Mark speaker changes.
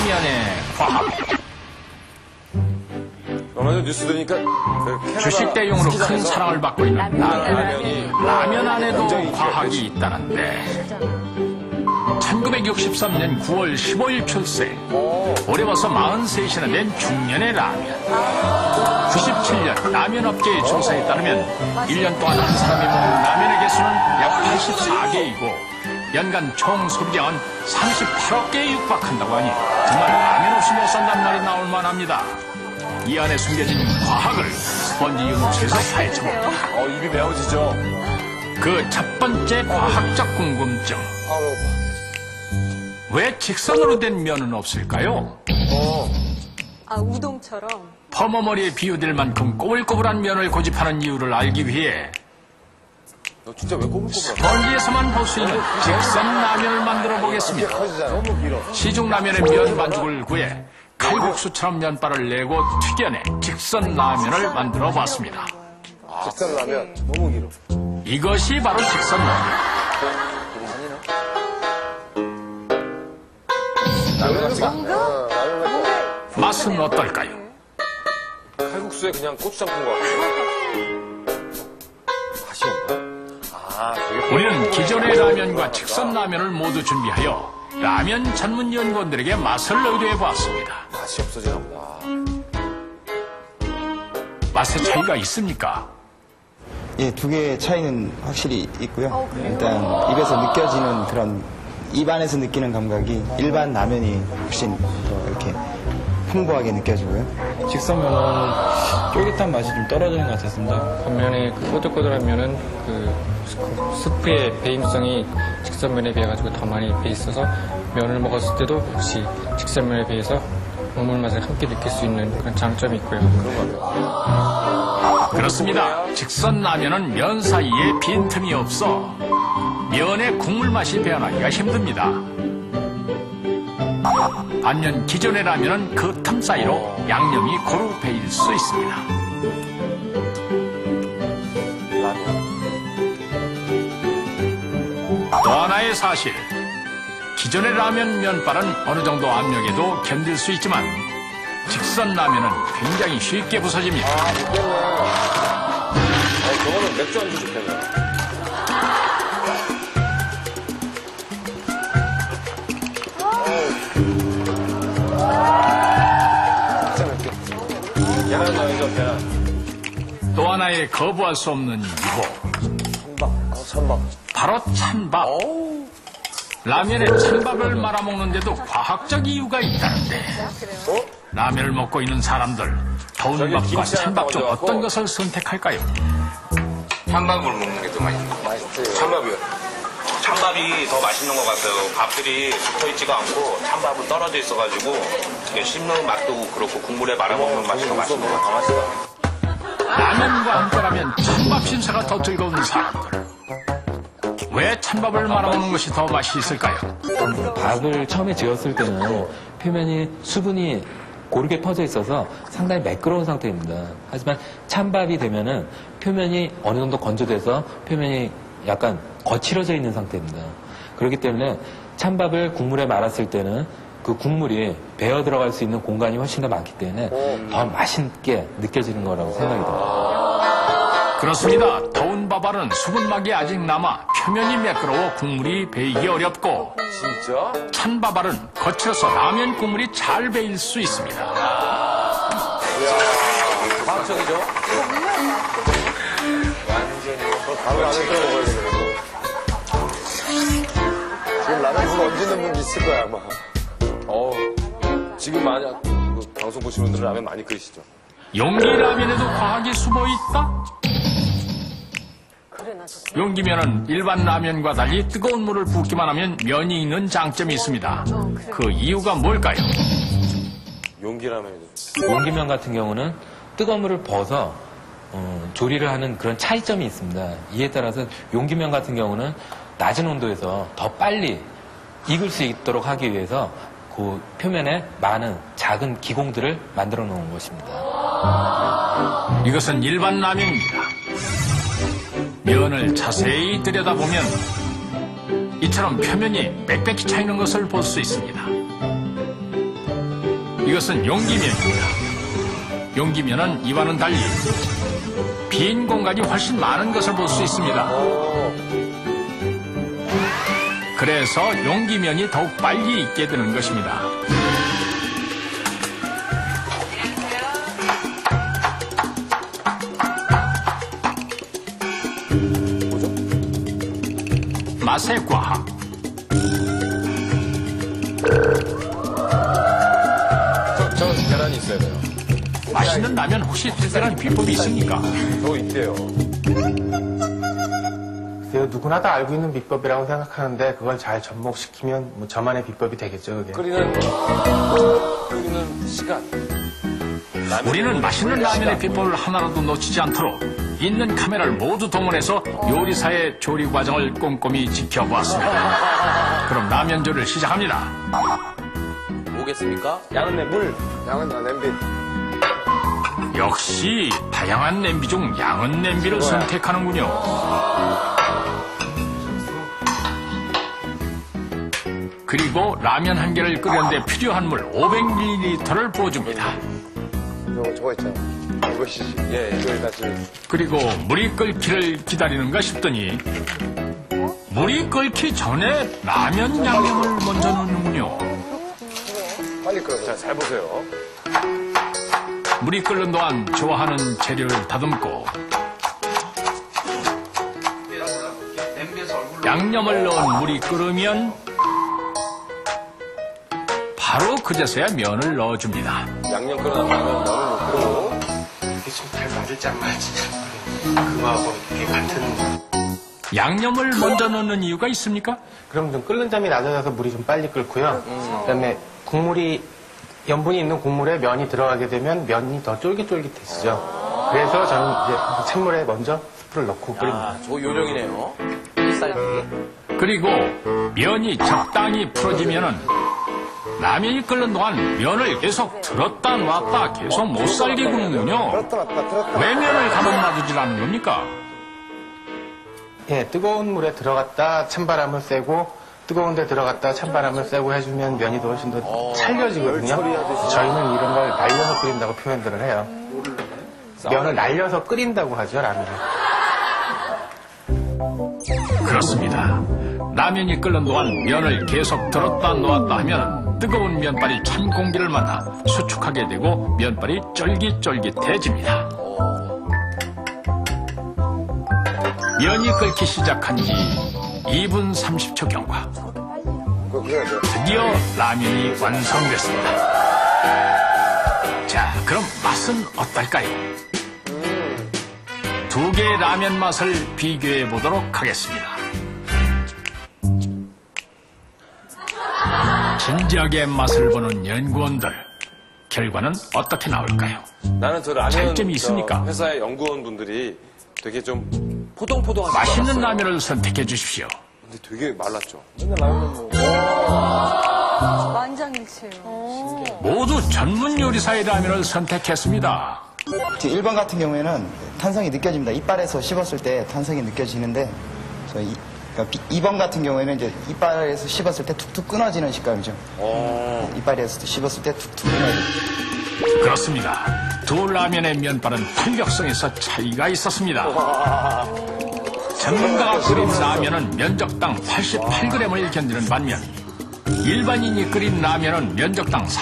Speaker 1: 면의 과학.
Speaker 2: 얼마 전 뉴스 들으니까
Speaker 1: 주식 대용으로 큰 사랑을 받고 있는 라면 안에도 과학이 있다는데 1963년 9월 15일 출생, 올해 벌써 43이나 된 중년의 라면. 97년 라면 업계의 조사에 따르면 1년 동안 한 사람이 먹는 라면의 개수는 약 84개이고 연간 총 소비량은 38억 개에 육박한다고 하니 정말 라면 없이 못 산다는 말이 나올 만합니다. 이 안에 숨겨진 과학을 스펀지 연구소에서 파헤쳐봅니다.
Speaker 2: 입이 매워지죠.
Speaker 1: 그 첫 번째 과학적 궁금증. 왜 직선으로 된 면은 없을까요?
Speaker 3: 우동처럼.
Speaker 1: 퍼머머리에 비유될 만큼 꼬불꼬불한 면을 고집하는 이유를 알기 위해
Speaker 2: 너 진짜 왜 꼬불꼬불하냐?
Speaker 1: 스펀지에서만 볼 수 있는 직선 라면을 만들어 보겠습니다. 시중 라면의 면 반죽을 구해 칼국수처럼 면발을 내고 튀겨내 직선 라면을 만들어 봤습니다.
Speaker 2: 직선 라면 너무 길어.
Speaker 1: 이것이 바로 직선 라면. 맛은 어떨까요?
Speaker 2: 칼국수에 그냥 고추장 푼 거 같아요. 맛이 없나? 되게
Speaker 1: 우리는 기존의 라면과 직선 라면을 모두 준비하여 라면 전문 연구원들에게 맛을 의뢰해 보았습니다.
Speaker 2: 맛이 없어지나 보다.
Speaker 1: 맛의 차이가 있습니까?
Speaker 4: 예, 두 개의 차이는 확실히 있고요. 일단 입에서 느껴지는 그런 입안에서 느끼는 감각이 일반 라면이 훨씬 더 이렇게 풍부하게 느껴지고요.
Speaker 5: 직선면은 쫄깃한 맛이 좀 떨어지는 것 같았습니다. 반면에 그 꼬들꼬들한 면은 그 스프의 배임성이 직선면에 비해 가지고 더 많이 배 있어서 면을 먹었을 때도 역시 직선면에 비해서 국물 맛을 함께 느낄 수 있는 그런 장점이 있고요.
Speaker 1: 그렇습니다. 직선 라면은 면 사이에 빈틈이 없어 면의 국물 맛이 배어나기가 힘듭니다. 반면 기존의 라면은 그 틈 사이로 양념이 고루 배일 수 있습니다. 또 하나의 사실. 기존의 라면 면발은 어느 정도 압력에도 견딜 수 있지만 직선 라면은 굉장히 쉽게 부서집니다.
Speaker 2: 저거는 맥주 안주 좋겠네. 계란 넣어야죠, 계란.
Speaker 1: 또 하나의 거부할 수 없는 유혹.
Speaker 2: 찬밥.
Speaker 1: 바로 찬밥. 라면에 찬밥을 말아먹는데도 과학적 이유가 있다는데 라면을 먹고 있는 사람들 더운 밥과 찬밥 중 어떤 것을 선택할까요?
Speaker 6: 찬밥을 먹는 게 더 맛있어요.
Speaker 2: 찬밥이요?
Speaker 6: 찬밥이 더 맛있는 것 같아요. 밥들이 붙어있지가 않고 찬밥은 떨어져 있어가지고 이게 씹는 맛도 그렇고 국물에 말아먹는 맛이 더 맛있는 것 같아요.
Speaker 1: 라면과 함께라면 찬밥 신사가 더 즐거운 사람들. 왜 찬밥을 말아먹는 것이 더 맛이 있을까요?
Speaker 7: 밥을 처음에 지었을 때는 표면이 수분이 고르게 퍼져 있어서 상당히 매끄러운 상태입니다. 하지만 찬밥이 되면은 표면이 어느 정도 건조돼서 표면이 약간 거칠어져 있는 상태입니다. 그렇기 때문에 찬밥을 국물에 말았을 때는 그 국물이 배어 들어갈 수 있는 공간이 훨씬 더 많기 때문에 더 맛있게 느껴지는 거라고 생각이 듭니다.
Speaker 1: 그렇습니다. 더운 밥알은 수분막이 아직 남아 표면이 매끄러워 국물이 배이기 어렵고
Speaker 2: 진짜?
Speaker 1: 찬 밥알은 거칠어서 라면 국물이 잘 배일 수 있습니다.
Speaker 2: 이야, 과학적이죠? 완전히. 바로 라면 끓여 먹어야 되겠네. 지금 라면 국 얹는 분 있을 거야, 아마. 지금 만약 그 방송 보시는 분들은 라면 많이 끓이시죠?
Speaker 1: 용기 라면에도 과학이 숨어 있다? 용기면은 일반 라면과 달리 뜨거운 물을 붓기만 하면 면이 익는 장점이 있습니다. 그 이유가 뭘까요?
Speaker 2: 용기 라면에도.
Speaker 7: 용기면 같은 경우는 뜨거운 물을 부어서 조리를 하는 그런 차이점이 있습니다. 이에 따라서 용기면 같은 경우는 낮은 온도에서 더 빨리 익을 수 있도록 하기 위해서 그 표면에 많은 작은 기공들을 만들어 놓은 것입니다.
Speaker 1: 이것은 일반 라면입니다. 면을 자세히 들여다보면 이처럼 표면이 빽빽히 차이는 것을 볼 수 있습니다. 이것은 용기면입니다. 용기면은 이와는 달리 빈 공간이 훨씬 많은 것을 볼 수 있습니다. 그래서 용기면이 더욱 빨리 익게 되는 것입니다. 맛의 과학.
Speaker 2: 저 계란이 있어야 돼요.
Speaker 1: 맛있는 라면 혹시 특별한 비법이 있습니까?
Speaker 2: 저 있대요.
Speaker 3: 글쎄요, 누구나 다 알고 있는 비법이라고 생각하는데 그걸 잘 접목시키면 뭐 저만의 비법이 되겠죠, 그게.
Speaker 2: 끓이는 시간.
Speaker 1: 우리는 맛있는 라면의 비법을 하나라도 놓치지 않도록 있는 카메라를 모두 동원해서 요리사의 조리 과정을 꼼꼼히 지켜보았습니다. 그럼 라면 조리를 시작합니다.
Speaker 2: 뭐겠습니까? 양은 냄비. 양은 냄비.
Speaker 1: 역시 다양한 냄비 중 양은 냄비를 선택하는군요. 그리고 라면 한 개를 끓이는데 필요한 물 500ml를 부어줍니다.
Speaker 2: 저거 있잖아. 이것이지. 예, 이걸 같이.
Speaker 1: 그리고 물이 끓기를 기다리는가 싶더니 물이 끓기 전에 라면 양념을 먼저 넣는군요.
Speaker 2: 빨리 끓여. 자, 잘 보세요.
Speaker 1: 물이 끓는 동안 좋아하는 재료를 다듬고 양념을 넣은 물이 끓으면 바로 그제서야 면을 넣어줍니다.
Speaker 2: 양념 끓여놨다면 면을 넣고.
Speaker 3: 이게 좀 잘 맞을지 안 맞을지 그거하고 이게 같은.
Speaker 1: 양념을 먼저 넣는 이유가 있습니까?
Speaker 3: 그럼 좀 끓는 점이 낮아져서 물이 좀 빨리 끓고요. 그다음에 국물이 염분이 있는 국물에 면이 들어가게 되면 면이 더 쫄깃쫄깃해지죠. 그래서 저는 이제 찬물에 먼저 스프를 넣고 끓입니다.
Speaker 2: 저 요령이네요.
Speaker 1: 그리고 면이 적당히 풀어지면은 라면이 끓는 동안 면을 계속 들었다 놨다 계속 못 살게 구는군요. 왜 면을 가만 놔두질 겁니까?
Speaker 3: 예, 뜨거운 물에 들어갔다 찬바람을 쐬고 뜨거운 데 들어갔다 찬바람을 쐬고 해주면 면이 더 훨씬 더 찰려지거든요. 저희는 이런 걸 날려서 끓인다고 표현들을 해요. 면을 날려서 끓인다고 하죠, 라면을.
Speaker 1: 그렇습니다. 라면이 끓는 동안 면을 계속 들었다 놓았다 하면 뜨거운 면발이 찬 공기를 만나 수축하게 되고 면발이 쫄깃쫄깃해집니다. 면이 끓기 시작한 지 2분 30초 경과. 드디어 라면이 완성됐습니다. 자, 그럼 맛은 어떨까요? 두 개의 라면 맛을 비교해 보도록 하겠습니다. 진지하게 맛을 보는 연구원들. 결과는 어떻게 나올까요?
Speaker 2: 나는 저 라면
Speaker 1: 장점이 있습니까?
Speaker 2: 회사의 연구원분들이 되게 좀 포동포동한
Speaker 1: 맛있는 라면을 선택해 주십시오.
Speaker 2: 근데 되게 말랐죠.
Speaker 8: 만장일치예요.
Speaker 1: 모두 전문 요리사의 라면을 선택했습니다.
Speaker 4: 1번 같은 경우에는 탄성이 느껴집니다. 이빨에서 씹었을 때 탄성이 느껴지는데, 그러니까 2번 같은 경우에는 이제 이빨에서 씹었을 때 툭툭 끊어지는 식감이죠. 이빨에서 씹었을 때 툭툭 끊어지는.
Speaker 1: 그렇습니다. 두 라면의 면발은 탄력성에서 차이가 있었습니다. 전문가가 끓인 라면은 면적당 88g을 견디는 반면 일반인이 끓인 라면은 면적당